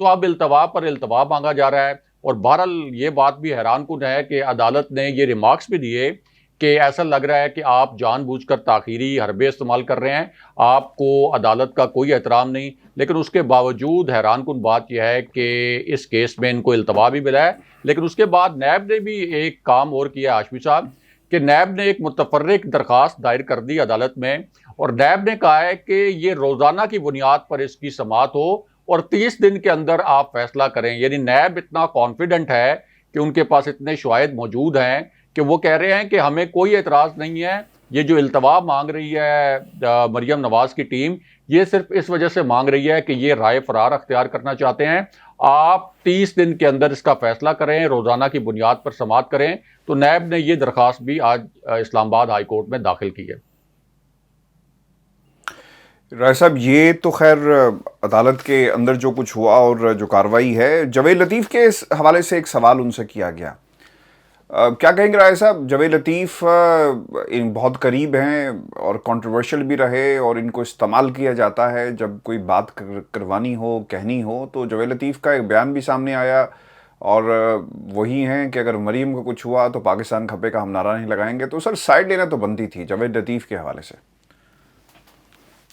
تو اب التوا پر التوا مانگا جا رہا ہے. اور بہرحال یہ بات بھی حیران کن ہے کہ عدالت نے یہ ریمارکس بھی دیے کہ ایسا لگ رہا ہے کہ آپ جان بوجھ کر تاخیری حربے استعمال کر رہے ہیں, آپ کو عدالت کا کوئی احترام نہیں. لیکن اس کے باوجود حیران کن بات یہ ہے کہ اس کیس میں ان کو التوا بھی ملا ہے. لیکن اس کے بعد نیب نے بھی ایک کام اور کیا ہاشمی صاحب, کہ نیب نے ایک متفرق درخواست دائر کر دی عدالت میں, اور نیب نے کہا ہے کہ یہ روزانہ کی بنیاد پر اس کی سماعت ہو اور 30 دن کے اندر آپ فیصلہ کریں. یعنی نیب اتنا کانفیڈنٹ ہے کہ ان کے پاس اتنے شواہد موجود ہیں کہ وہ کہہ رہے ہیں کہ ہمیں کوئی اعتراض نہیں ہے. یہ جو التوا مانگ رہی ہے مریم نواز کی ٹیم, یہ صرف اس وجہ سے مانگ رہی ہے کہ یہ رائے فرار اختیار کرنا چاہتے ہیں. آپ 30 دن کے اندر اس کا فیصلہ کریں, روزانہ کی بنیاد پر سماعت کریں. تو نیب نے یہ درخواست بھی آج اسلام آباد ہائی کورٹ میں داخل کی ہے. رائے صاحب, یہ تو خیر عدالت کے اندر جو کچھ ہوا اور جو کارروائی ہے, جاوید لطیف کے حوالے سے ایک سوال ان سے کیا گیا. کیا کہیں گے رائے صاحب؟ جاوید لطیف ان بہت قریب ہیں اور کنٹروورشل بھی رہے, اور ان کو استعمال کیا جاتا ہے جب کوئی بات کروانی ہو, کہنی ہو. تو جاوید لطیف کا ایک بیان بھی سامنے آیا, اور وہی ہیں کہ اگر مریم کو کچھ ہوا تو پاکستان کھپے کا ہم نعرہ نہیں لگائیں گے. تو سر سائڈ لینا تو بنتی تھی جاوید لطیف کے حوالے سے.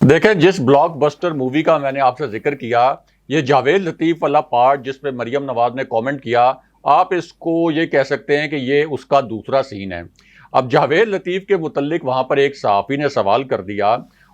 دیکھیں, جس بلاک بسٹر مووی کا میں نے آپ سے ذکر کیا, یہ جاوید لطیف والا پارٹ جس پہ مریم نواز نے کامنٹ کیا, آپ اس کو یہ کہہ سکتے ہیں کہ یہ اس کا دوسرا سین ہے. اب جاوید لطیف کے متعلق وہاں پر ایک صحافی نے سوال کر دیا,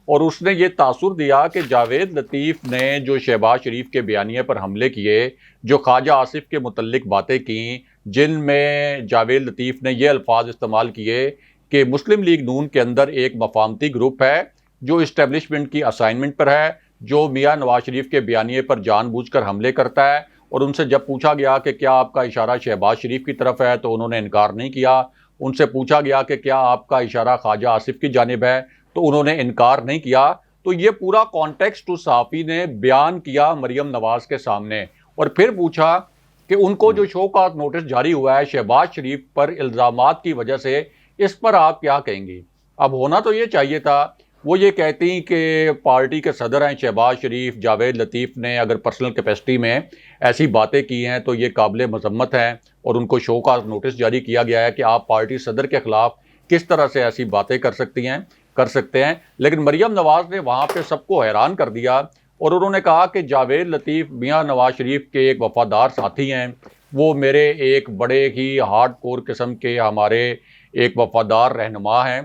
اور اس نے یہ تاثر دیا کہ جاوید لطیف نے جو شہباز شریف کے بیانیے پر حملے کیے, جو خواجہ آصف کے متعلق باتیں کیں, جن میں جاوید لطیف نے یہ الفاظ استعمال کیے کہ مسلم لیگ نون کے اندر ایک مفاہمتی گروپ ہے جو اسٹیبلشمنٹ کی اسائنمنٹ پر ہے, جو میاں نواز شریف کے بیانیے پر جان بوجھ کر حملے کرتا ہے. اور ان سے جب پوچھا گیا کہ کیا آپ کا اشارہ شہباز شریف کی طرف ہے, تو انہوں نے انکار نہیں کیا. ان سے پوچھا گیا کہ کیا آپ کا اشارہ خواجہ آصف کی جانب ہے, تو انہوں نے انکار نہیں کیا. تو یہ پورا کانٹیکسٹ اس صحافی نے بیان کیا مریم نواز کے سامنے, اور پھر پوچھا کہ ان کو جو شو کاز نوٹس جاری ہوا ہے شہباز شریف پر الزامات کی وجہ سے, اس پر آپ کیا کہیں گی؟ اب ہونا تو یہ چاہیے تھا, وہ یہ کہتی ہیں کہ پارٹی کے صدر ہیں شہباز شریف, جاوید لطیف نے اگر پرسنل کیپیسٹی میں ایسی باتیں کی ہیں تو یہ قابل مذمت ہیں, اور ان کو شو کاز نوٹس جاری کیا گیا ہے کہ آپ پارٹی صدر کے خلاف کس طرح سے ایسی باتیں کر سکتے ہیں. لیکن مریم نواز نے وہاں پہ سب کو حیران کر دیا, اور انہوں نے کہا کہ جاوید لطیف میاں نواز شریف کے ایک وفادار ساتھی ہیں, وہ میرے ایک بڑے ہی ہارڈ کور قسم کے ہمارے ایک وفادار رہنما ہیں,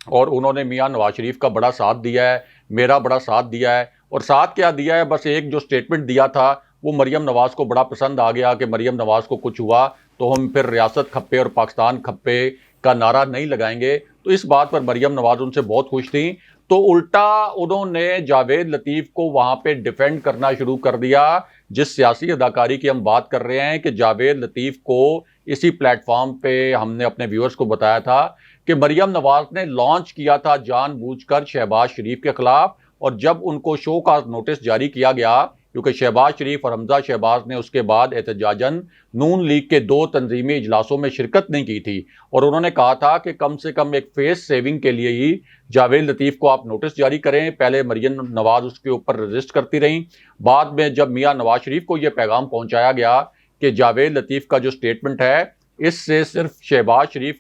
اور انہوں نے میاں نواز شریف کا بڑا ساتھ دیا ہے, میرا بڑا ساتھ دیا ہے. اور ساتھ کیا دیا ہے, بس ایک جو سٹیٹمنٹ دیا تھا وہ مریم نواز کو بڑا پسند آ گیا کہ مریم نواز کو کچھ ہوا تو ہم پھر ریاست کھپے اور پاکستان کھپے کا نعرہ نہیں لگائیں گے. تو اس بات پر مریم نواز ان سے بہت خوش تھیں. تو الٹا انہوں نے جاوید لطیف کو وہاں پہ ڈیفینڈ کرنا شروع کر دیا. جس سیاسی اداکاری کی ہم بات کر رہے ہیں کہ جاوید لطیف کو اسی پلیٹ فارم پہ ہم نے اپنے ویورز کو بتایا تھا کہ مریم نواز نے لانچ کیا تھا جان بوجھ کر شہباز شریف کے خلاف, اور جب ان کو شو کاز نوٹس جاری کیا گیا, کیونکہ شہباز شریف اور حمزہ شہباز نے اس کے بعد احتجاجاً نون لیگ کے 2 تنظیمی اجلاسوں میں شرکت نہیں کی تھی, اور انہوں نے کہا تھا کہ کم سے کم ایک فیس سیونگ کے لیے ہی جاوید لطیف کو آپ نوٹس جاری کریں. پہلے مریم نواز اس کے اوپر رجسٹ کرتی رہیں, بعد میں جب میاں نواز شریف کو یہ پیغام پہنچایا گیا کہ جاوید لطیف کا جو سٹیٹمنٹ ہے اس سے صرف شہباز شریف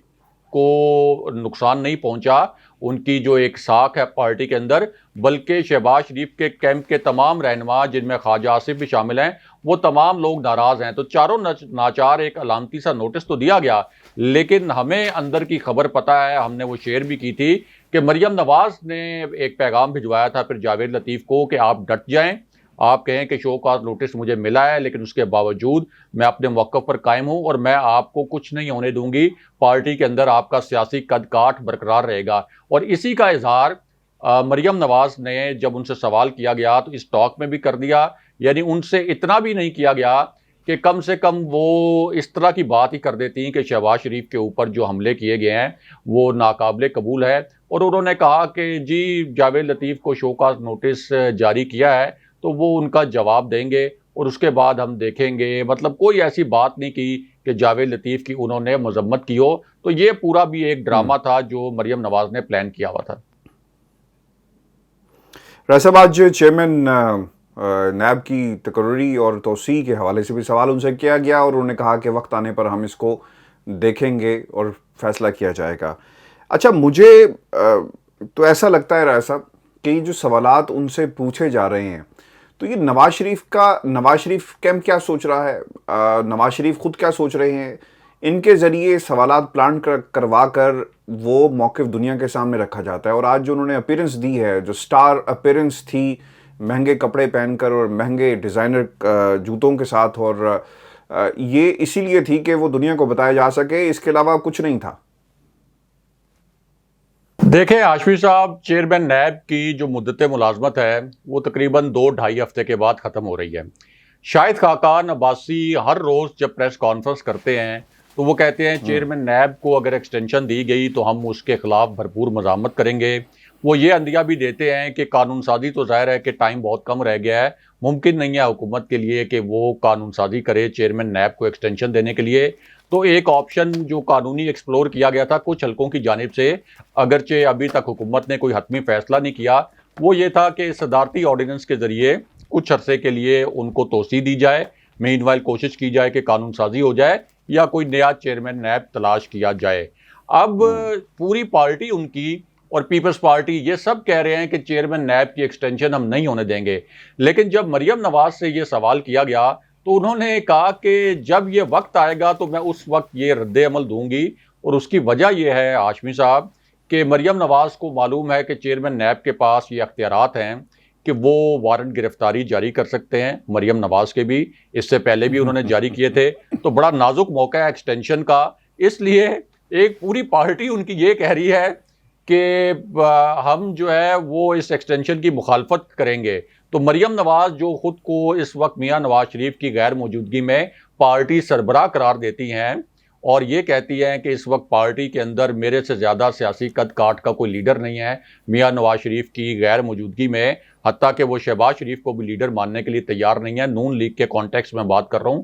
کو نقصان نہیں پہنچا, ان کی جو ایک ساکھ ہے پارٹی کے اندر, بلکہ شہباز شریف کے کیمپ کے تمام رہنما جن میں خواجہ آصف بھی شامل ہیں, وہ تمام لوگ ناراض ہیں. تو چاروں ناچار ایک علامتی سا نوٹس تو دیا گیا, لیکن ہمیں اندر کی خبر پتہ ہے, ہم نے وہ شیئر بھی کی تھی کہ مریم نواز نے ایک پیغام بھجوایا تھا پھر جاوید لطیف کو کہ آپ ڈٹ جائیں, آپ کہیں کہ شو کاز نوٹس مجھے ملا ہے, لیکن اس کے باوجود میں اپنے موقف پر قائم ہوں اور میں آپ کو کچھ نہیں ہونے دوں گی, پارٹی کے اندر آپ کا سیاسی قد کاٹ برقرار رہے گا. اور اسی کا اظہار مریم نواز نے جب ان سے سوال کیا گیا تو اس ٹاک میں بھی کر دیا. یعنی ان سے اتنا بھی نہیں کیا گیا کہ کم سے کم وہ اس طرح کی بات ہی کر دیتی ہیں کہ شہباز شریف کے اوپر جو حملے کیے گئے ہیں وہ ناقابل قبول ہے. اور انہوں نے کہا کہ جی جاوید لطیف کو شو کاز نوٹس جاری کیا ہے تو وہ ان کا جواب دیں گے, اور اس کے بعد ہم دیکھیں گے. مطلب کوئی ایسی بات نہیں کی کہ جاوید لطیف کی انہوں نے مذمت کی ہو. تو یہ پورا بھی ایک ڈرامہ تھا جو مریم نواز نے پلان کیا ہوا تھا. رائے صاحب, آج چیئرمین نیب کی تقرری اور توسیع کے حوالے سے بھی سوال ان سے کیا گیا اور انہوں نے کہا کہ وقت آنے پر ہم اس کو دیکھیں گے اور فیصلہ کیا جائے گا. اچھا مجھے تو ایسا لگتا ہے رائے صاحب کہ یہ جو سوالات ان سے پوچھے جا رہے ہیں تو یہ نواز شریف کیمپ کیا سوچ رہا ہے, نواز شریف خود کیا سوچ رہے ہیں, ان کے ذریعے سوالات پلان کروا کر وہ موقف دنیا کے سامنے رکھا جاتا ہے. اور آج جو انہوں نے اپیرنس دی ہے, جو سٹار اپیرنس تھی مہنگے کپڑے پہن کر اور مہنگے ڈیزائنر جوتوں کے ساتھ, اور یہ اسی لیے تھی کہ وہ دنیا کو بتایا جا سکے, اس کے علاوہ کچھ نہیں تھا. دیکھیں ہاشمی صاحب, چیئرمین نیب کی جو مدت ملازمت ہے وہ تقریباً 2-2.5 ہفتے کے بعد ختم ہو رہی ہے. شاہد خاقان عباسی ہر روز جب پریس کانفرنس کرتے ہیں تو وہ کہتے ہیں چیئرمین نیب کو اگر ایکسٹینشن دی گئی تو ہم اس کے خلاف بھرپور مزاحمت کریں گے. وہ یہ عندیہ بھی دیتے ہیں کہ قانون سازی تو ظاہر ہے کہ ٹائم بہت کم رہ گیا ہے, ممکن نہیں ہے حکومت کے لیے کہ وہ قانون سازی کرے چیئرمین نیب کو ایکسٹینشن دینے کے لیے. تو ایک آپشن جو قانونی ایکسپلور کیا گیا تھا کچھ حلقوں کی جانب سے, اگرچہ ابھی تک حکومت نے کوئی حتمی فیصلہ نہیں کیا, وہ یہ تھا کہ صدارتی آرڈیننس کے ذریعے کچھ عرصے کے لیے ان کو توسیع دی جائے, مین وائل کوشش کی جائے کہ قانون سازی ہو جائے یا کوئی نیا چیئرمین نیب تلاش کیا جائے. اب پوری پارٹی ان کی اور پیپلز پارٹی یہ سب کہہ رہے ہیں کہ چیئرمین نیب کی ایکسٹینشن ہم نہیں ہونے دیں گے. لیکن جب مریم نواز سے یہ سوال کیا گیا تو انہوں نے کہا کہ جب یہ وقت آئے گا تو میں اس وقت یہ رد عمل دوں گی, اور اس کی وجہ یہ ہے ہاشمی صاحب کہ مریم نواز کو معلوم ہے کہ چیئرمین نیب کے پاس یہ اختیارات ہیں کہ وہ وارنٹ گرفتاری جاری کر سکتے ہیں. مریم نواز کے بھی اس سے پہلے بھی انہوں نے جاری کیے تھے, تو بڑا نازک موقع ہے ایکسٹینشن کا. اس لیے ایک پوری پارٹی ان کی یہ کہہ رہی ہے کہ ہم جو ہے وہ اس ایکسٹینشن کی مخالفت کریں گے. تو مریم نواز جو خود کو اس وقت میاں نواز شریف کی غیر موجودگی میں پارٹی سربراہ قرار دیتی ہیں اور یہ کہتی ہیں کہ اس وقت پارٹی کے اندر میرے سے زیادہ سیاسی قد کاٹ کا کوئی لیڈر نہیں ہے میاں نواز شریف کی غیر موجودگی میں, حتیٰ کہ وہ شہباز شریف کو بھی لیڈر ماننے کے لیے تیار نہیں ہے. نون لیگ کے کانٹیکس میں بات کر رہا ہوں.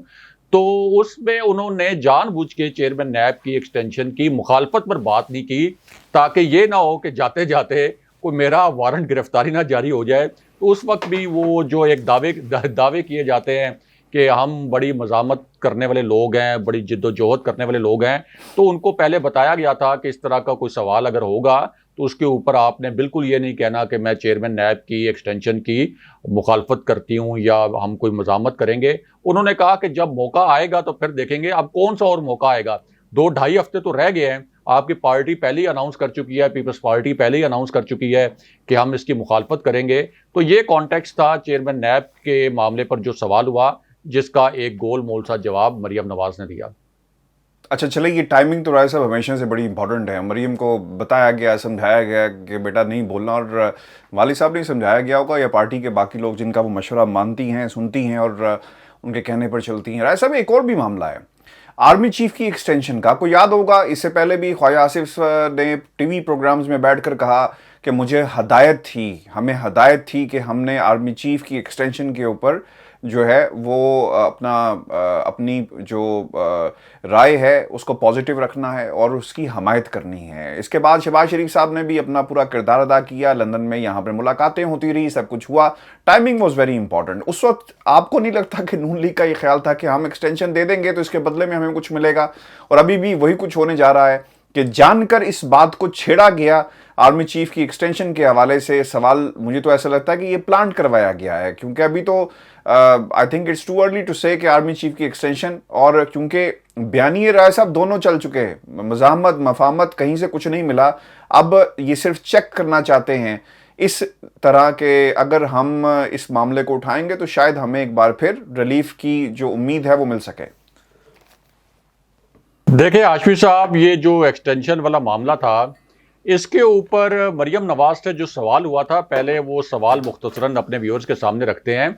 تو اس میں انہوں نے جان بوجھ کے چیئرمین نیب کی ایکسٹینشن کی مخالفت پر بات نہیں کی تاکہ یہ نہ ہو کہ جاتے جاتے کوئی میرا وارنٹ گرفتاری نہ جاری ہو جائے. تو اس وقت بھی وہ جو ایک دعوے کیے جاتے ہیں کہ ہم بڑی مزاحمت کرنے والے لوگ ہیں, بڑی جد و جہد کرنے والے لوگ ہیں, تو ان کو پہلے بتایا گیا تھا کہ اس طرح کا کوئی سوال اگر ہوگا تو اس کے اوپر آپ نے بالکل یہ نہیں کہنا کہ میں چیئرمین نیب کی ایکسٹینشن کی مخالفت کرتی ہوں یا ہم کوئی مزاحمت کریں گے. انہوں نے کہا کہ جب موقع آئے گا تو پھر دیکھیں گے. اب کون سا اور موقع آئے گا, 2-2.5 ہفتے تو رہ گئے ہیں. آپ کی پارٹی پہلے ہی اناؤنس کر چکی ہے, پیپلز پارٹی پہلے ہی اناؤنس کر چکی ہے کہ ہم اس کی مخالفت کریں گے. تو یہ کانٹیکسٹ تھا چیئرمین نیب کے معاملے پر جو سوال ہوا, جس کا ایک گول مول سا جواب مریم نواز نے دیا. اچھا چلے, یہ ٹائمنگ تو رائے صاحب ہمیشہ سے بڑی امپورٹنٹ ہے. مریم کو بتایا گیا, سمجھایا گیا کہ بیٹا نہیں بولنا, اور والد صاحب نے سمجھایا گیا ہوگا یا پارٹی کے باقی لوگ جن کا وہ مشورہ مانتی ہیں, سنتی ہیں اور ان کے کہنے پر چلتی ہیں. رائے صاحب ایک اور بھی معاملہ ہے آرمی چیف کی ایکسٹینشن کا. کو یاد ہوگا اس سے پہلے بھی خواجہ آصف نے ٹی وی پروگرامز میں بیٹھ کر کہا کہ مجھے ہمیں ہدایت تھی کہ ہم نے آرمی چیف کی ایکسٹینشن کے اوپر جو ہے وہ اپنی جو رائے ہے اس کو پازیٹیو رکھنا ہے اور اس کی حمایت کرنی ہے. اس کے بعد شہباز شریف صاحب نے بھی اپنا پورا کردار ادا کیا, لندن میں یہاں پر ملاقاتیں ہوتی رہی, سب کچھ ہوا. Timing was very important. اس وقت آپ کو نہیں لگتا کہ نون لیگ کا یہ خیال تھا کہ ہم ایکسٹینشن دے دیں گے تو اس کے بدلے میں ہمیں کچھ ملے گا, اور ابھی بھی وہی کچھ ہونے جا رہا ہے کہ جان کر اس بات کو چھیڑا گیا آرمی چیف کی ایکسٹینشن کے حوالے سے. سوال مجھے تو ایسا لگتا ہے کہ یہ پلانٹ کروایا گیا ہے, کیونکہ ابھی تو I think it's too early to say کہ آرمی چیف کی ایکسٹینشن, اور کیونکہ بیانیے رائے صاحب دونوں چل چکے ہیں, مزاحمت مفاہمت کہیں سے کچھ نہیں ملا. اب یہ صرف چیک کرنا چاہتے ہیں اس طرح کہ اگر ہم اس معاملے کو اٹھائیں گے تو شاید ہمیں ایک بار پھر ریلیف کی جو امید ہے وہ مل سکے. دیکھیں ہاشمی صاحب, یہ جو ایکسٹینشن والا معاملہ تھا اس کے اوپر مریم نواز سے جو سوال ہوا تھا, پہلے وہ سوال مختصراً اپنے ویورز کے سامنے رکھتے ہیں.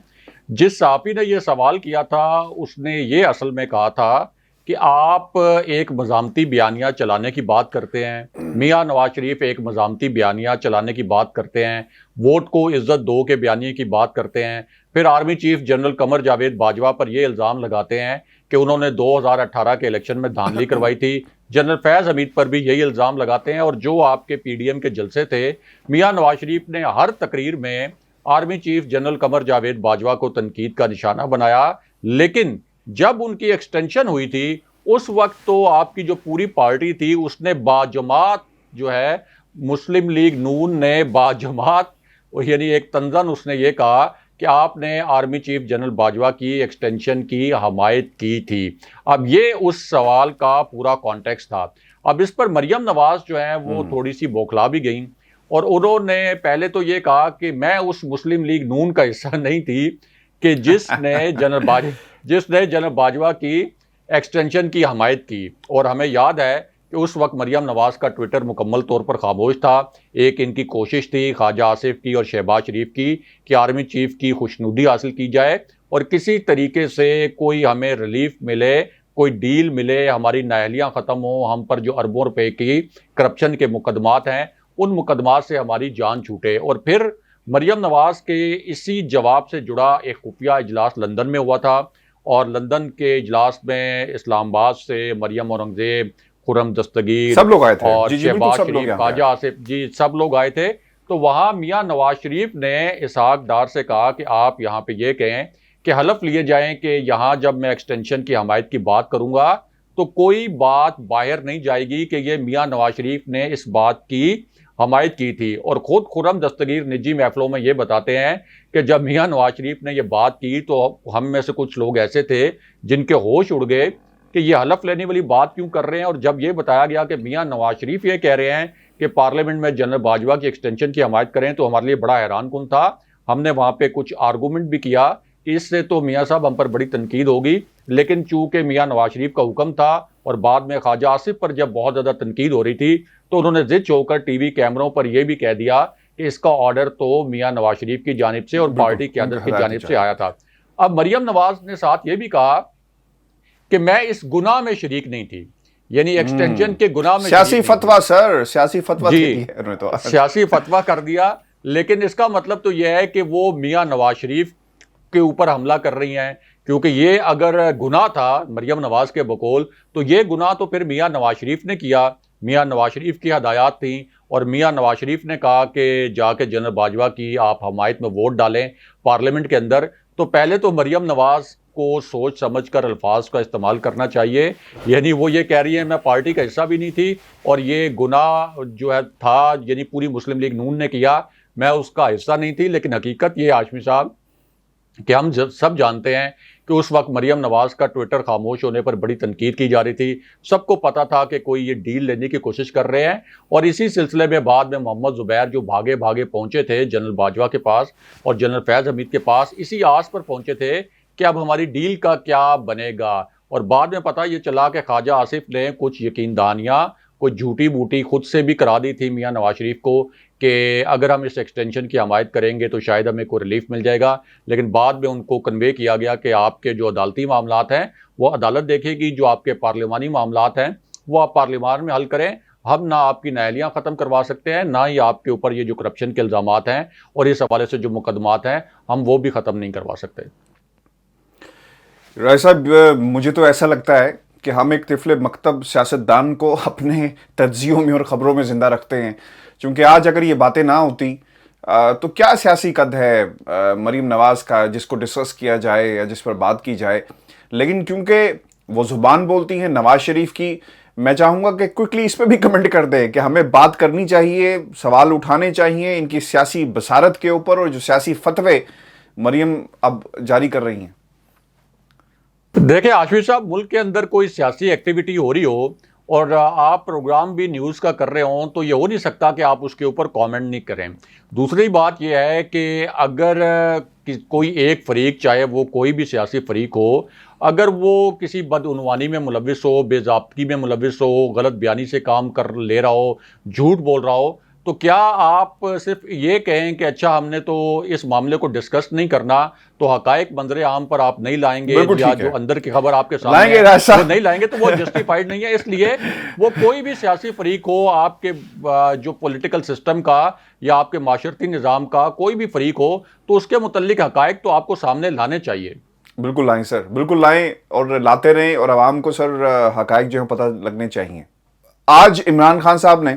جس صحافی نے یہ سوال کیا تھا اس نے یہ اصل میں کہا تھا کہ آپ ایک مزاحمتی بیانیہ چلانے کی بات کرتے ہیں, میاں نواز شریف ایک مزاحمتی بیانیہ چلانے کی بات کرتے ہیں, ووٹ کو عزت دو کے بیانیے کی بات کرتے ہیں, پھر army chief general Qamar Javed Bajwa پر یہ الزام لگاتے ہیں کہ انہوں نے 2018 کے الیکشن میں دھاندلی کروائی تھی, جنرل فیض حمید پر بھی یہی الزام لگاتے ہیں. اور جو آپ کے پی ڈی ایم کے جلسے تھے, میاں نواز شریف نے ہر تقریر میں army chief general Qamar Javed Bajwa کو تنقید کا نشانہ بنایا، لیکن جب ان کی ایکسٹینشن ہوئی تھی اس وقت تو آپ کی جو پوری پارٹی تھی اس نے باجماعت جو ہے مسلم لیگ نون نے باجماعت یعنی ایک تنزن اس نے یہ کہا کہ آپ نے آرمی چیف جنرل باجوہ کی ایکسٹینشن کی حمایت کی تھی۔ اب یہ اس سوال کا پورا کانٹیکس تھا۔ اب اس پر مریم نواز جو ہیں وہ تھوڑی سی بوکھلا بھی گئیں، اور انہوں نے پہلے تو یہ کہا کہ میں اس مسلم لیگ نون کا حصہ نہیں تھی کہ جس نے جنرل باجوہ کی ایکسٹینشن کی حمایت کی، اور ہمیں یاد ہے کہ اس وقت مریم نواز کا ٹویٹر مکمل طور پر خاموش تھا۔ ایک ان کی کوشش تھی خواجہ آصف کی اور شہباز شریف کی کہ آرمی چیف کی خوشنودی حاصل کی جائے اور کسی طریقے سے کوئی ہمیں ریلیف ملے، کوئی ڈیل ملے، ہماری نااہلیاں ختم ہوں، ہم پر جو اربوں روپے کی کرپشن کے مقدمات ہیں ان مقدمات سے ہماری جان چھوٹے۔ اور پھر مریم نواز کے اسی جواب سے جڑا ایک خفیہ اجلاس لندن میں ہوا تھا، اور لندن کے اجلاس میں اسلام آباد سے مریم اورنگزیب، خرم دستگیر سب لوگ آئے تھے، اور جی شہباز سب لوگ شریف، خواجہ آصف جی سب لوگ آئے تھے۔ تو وہاں میاں نواز شریف نے اسحاق ڈار سے کہا کہ آپ یہاں پہ یہ کہیں کہ حلف لیے جائیں کہ یہاں جب میں ایکسٹینشن کی حمایت کی بات کروں گا تو کوئی بات باہر نہیں جائے گی کہ یہ میاں نواز شریف نے اس بات کی حمایت کی تھی۔ اور خود خرم دستگیر نجی محفلوں میں یہ بتاتے ہیں کہ جب میاں نواز شریف نے یہ بات کی تو ہم میں سے کچھ لوگ ایسے تھے جن کے ہوش اڑ گئے کہ یہ حلف لینے والی بات کیوں کر رہے ہیں، اور جب یہ بتایا گیا کہ میاں نواز شریف یہ کہہ رہے ہیں کہ پارلیمنٹ میں جنرل باجوہ کی ایکسٹینشن کی حمایت کریں تو ہمارے لیے بڑا حیران کن تھا۔ ہم نے وہاں پہ کچھ آرگومنٹ بھی کیا کہ اس سے تو میاں صاحب ہم پر بڑی تنقید ہوگی، لیکن چونکہ میاں نواز شریف کا حکم تھا اور بعد میں خواجہ آصف پر جب بہت زیادہ تنقید ہو رہی تھی تو انہوں نے ضد ہو کر ٹی وی کیمروں پر یہ بھی کہہ دیا کہ اس کا آرڈر تو میاں نواز شریف کی جانب سے اور پارٹی قیادت کی جانب سے آیا تھا۔ اب مریم نواز نے ساتھ یہ بھی کہا کہ میں اس گناہ میں شریک نہیں تھی، یعنی ایکسٹینشن کے گناہ میں سیاسی فتویٰ سر، سیاسی فتویٰ جی سیاسی فتویٰ کر دیا، لیکن اس کا مطلب تو یہ ہے کہ وہ میاں نواز شریف کے اوپر حملہ کر رہی ہیں، کیونکہ یہ اگر گناہ تھا مریم نواز کے بقول تو یہ گناہ تو پھر میاں نواز شریف نے کیا، میاں نواز شریف کی ہدایات تھیں، اور میاں نواز شریف نے کہا کہ جا کے جنرل باجوہ کی آپ حمایت میں ووٹ ڈالیں پارلیمنٹ کے اندر۔ تو پہلے تو مریم نواز کو سوچ سمجھ کر الفاظ کا استعمال کرنا چاہیے، یعنی وہ یہ کہہ رہی ہے میں پارٹی کا حصہ بھی نہیں تھی اور یہ گناہ جو ہے تھا یعنی پوری مسلم لیگ نون نے کیا، میں اس کا حصہ نہیں تھی۔ لیکن حقیقت یہ ہاشمی صاحب کہ ہم سب جانتے ہیں کہ اس وقت مریم نواز کا ٹویٹر خاموش ہونے پر بڑی تنقید کی جا رہی تھی، سب کو پتا تھا کہ کوئی یہ ڈیل لینے کی کوشش کر رہے ہیں، اور اسی سلسلے میں بعد میں محمد زبیر جو بھاگے بھاگے پہنچے تھے جنرل باجوہ کے پاس اور جنرل فیض حمید کے پاس، اسی آس پر پہنچے تھے کہ اب ہماری ڈیل کا کیا بنے گا۔ اور بعد میں پتہ یہ چلا کہ خواجہ آصف نے کچھ یقین دہانیاں کوئی جھوٹی بوٹی خود سے بھی کرا دی تھی میاں نواز شریف کو کہ اگر ہم اس ایکسٹینشن کی حمایت کریں گے تو شاید ہمیں کوئی ریلیف مل جائے گا، لیکن بعد میں ان کو کنوے کیا گیا کہ آپ کے جو عدالتی معاملات ہیں وہ عدالت دیکھے گی، جو آپ کے پارلیمانی معاملات ہیں وہ آپ پارلیمان میں حل کریں، ہم نہ آپ کی نااہلیاں ختم کروا سکتے ہیں، نہ ہی آپ کے اوپر یہ جو کرپشن کے الزامات ہیں اور اس حوالے سے جو مقدمات ہیں ہم وہ بھی ختم نہیں کروا سکتے۔ رائے صاحب مجھے تو ایسا لگتا ہے کہ ہم ایک طفل مکتب سیاستدان کو اپنے تجزیوں میں اور خبروں میں زندہ رکھتے ہیں، چونکہ آج اگر یہ باتیں نہ ہوتی تو کیا سیاسی قد ہے مریم نواز کا جس کو ڈسکس کیا جائے یا جس پر بات کی جائے، لیکن کیونکہ وہ زبان بولتی ہیں نواز شریف کی، میں چاہوں گا کہ کوئکلی اس پہ بھی کمنٹ کر دیں کہ ہمیں بات کرنی چاہیے، سوال اٹھانے چاہیے ان کی سیاسی بصارت کے اوپر اور جو سیاسی فتوے مریم اب جاری کر رہی ہیں۔ دیکھیں ہاشمی صاحب، ملک کے اندر کوئی سیاسی ایکٹیویٹی ہو رہی ہو اور آپ پروگرام بھی نیوز کا کر رہے ہوں تو یہ ہو نہیں سکتا کہ آپ اس کے اوپر کامنٹ نہیں کریں۔ دوسری بات یہ ہے کہ اگر کوئی ایک فریق، چاہے وہ کوئی بھی سیاسی فریق ہو، اگر وہ کسی بدعنوانی میں ملوث ہو، بے ضابطگی میں ملوث ہو، غلط بیانی سے کام کر لے رہا ہو، جھوٹ بول رہا ہو، تو کیا آپ صرف یہ کہیں کہ اچھا ہم نے تو اس معاملے کو ڈسکس نہیں کرنا، تو حقائق منظر عام پر آپ نہیں لائیں گے، یا جو اندر کی خبر آپ کے سامنے ہے وہ نہیں لائیں گے، تو وہ جسٹیفائیڈ نہیں ہے۔ اس لیے وہ کوئی بھی سیاسی فریق ہو، آپ کے جو پولیٹیکل سسٹم کا یا آپ کے معاشرتی نظام کا کوئی بھی فریق ہو، تو اس کے متعلق حقائق تو آپ کو سامنے لانے چاہیے۔ بالکل لائیں سر، بالکل لائیں اور لاتے رہیں، اور عوام کو سر حقائق جو ہیں پتہ لگنے چاہیے۔ آج عمران خان صاحب نے